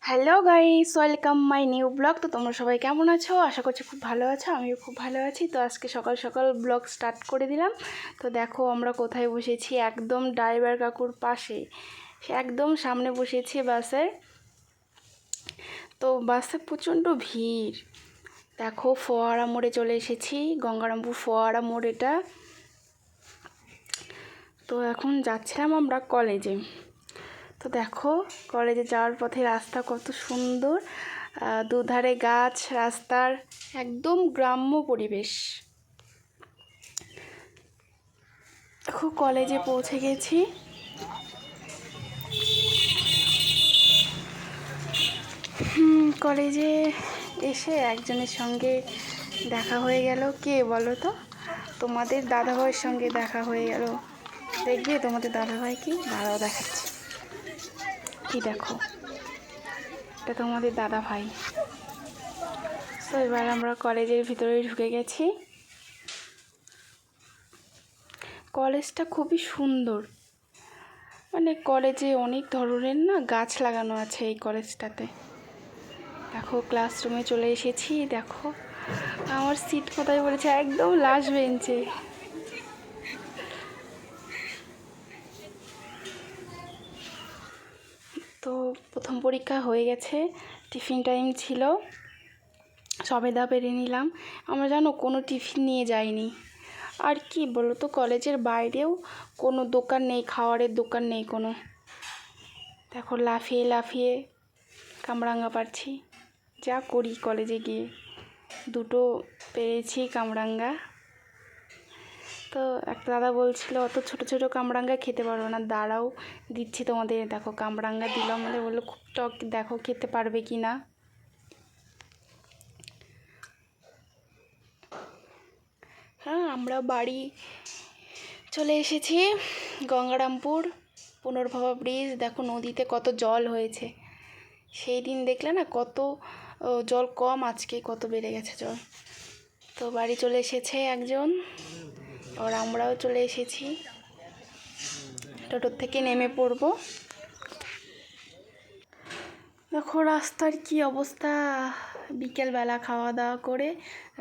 Hello guys, welcome my new blog. তো তোমরা সবাই কেমন আছো? আশা করছি খুব ভালো আছো। আমিও খুব ভালো আছি। তো আজকে সকাল সকাল ব্লগ স্টার্ট করে দিলাম। তো দেখো আমরা কোথায় বসেছি, একদম ড্রাইভার কাকুর পাশে, একদম সামনে বসেছি বাসের। তো বাসে প্রচণ্ড ভিড়। দেখো ফোয়ারা মোড়ে চলে এসেছি, গঙ্গারামপুর ফোয়ারা মোড় এটা। তো এখন যাচ্ছিলাম আমরা কলেজে। তো দেখো কলেজে যাওয়ার পথে রাস্তা কত সুন্দর, দুধারে গাছ, রাস্তার একদম গ্রাম্য পরিবেশ। দেখো কলেজে পৌঁছে গেছি। কলেজে এসে একজনের সঙ্গে দেখা হয়ে গেল। কে বলো তো? তোমাদের দাদাভাইয়ের সঙ্গে দেখা হয়ে গেল। দেখবে তোমাদের দাদাভাই কি? দাদাও দেখাচ্ছি। কি দেখো, এটা তোমাদের দাদাভাই। তো এবার আমরা কলেজের ভিতরে ঢুকে গেছি। কলেজটা খুবই সুন্দর, মানে কলেজে অনেক ধরনের গাছ লাগানো আছে এই কলেজটাতে। দেখো ক্লাসরুমে চলে এসেছি। দেখো আমার সিট কোথায় পড়েছে, একদম লাস্ট বেঞ্চে। তো প্রথম পরীক্ষা হয়ে গেছে, টিফিন টাইম ছিল, সবেদা পেরে নিলাম। আমরা জানো কোনো টিফিন নিয়ে যাইনি। আর কি বলো তো, কলেজের বাইরেও কোনো দোকান নেই, খাওয়ারের দোকান নেই কোনো। দেখো লাফিয়ে লাফিয়ে কামরাঙ্গা পারছি, যা করি কলেজে গিয়ে। দুটো পেয়েছি কামরাঙ্গা। তো একটা দাদা বলছিল অত ছোট ছোট কামরাঙ্গা খেতে পারবো না, দাঁড়াও দিচ্ছি তোমাদের। দেখো কামরাঙ্গা দিল আমাদের, বললো খুব টক, দেখো খেতে পারবে কি না। হ্যাঁ, আমরা বাড়ি চলে এসেছি। গঙ্গারামপুর পুনর্ভবা ব্রিজ। দেখো নদীতে কত জল হয়েছে। সেই দিন দেখলে না কত জল কম, আজকে কত বেড়ে গেছে জল। তো বাড়ি চলে এসেছে একজন, আর আমরাও চলে এসেছি। টোটোর থেকে নেমে পড়বো। দেখো রাস্তার কি অবস্থা। বিকেলবেলা খাওয়া দাওয়া করে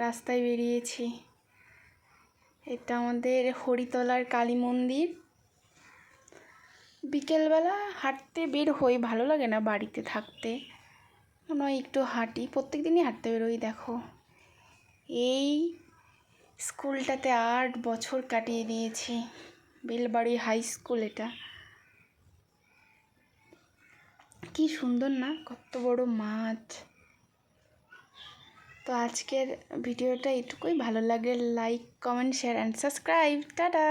রাস্তায় বেরিয়েছি। এটা আমাদের হরিতলার কালী মন্দির। বিকেলবেলা হাঁটতে বের হই, ভালো লাগে না বাড়িতে থাকতে, নয় একটু হাঁটি। প্রত্যেক দিনই হাঁটতে বেরোই। দেখো এই স্কুলটাতে 8 বছর কাটিয়ে দিয়েছি, বেলবাড়ি হাই স্কুল এটা। কি সুন্দর না, কত বড় মাঠ। তো আজকের ভিডিওটা এটুকুই। ভালো লাগলে like, comment, share and subscribe. Tata.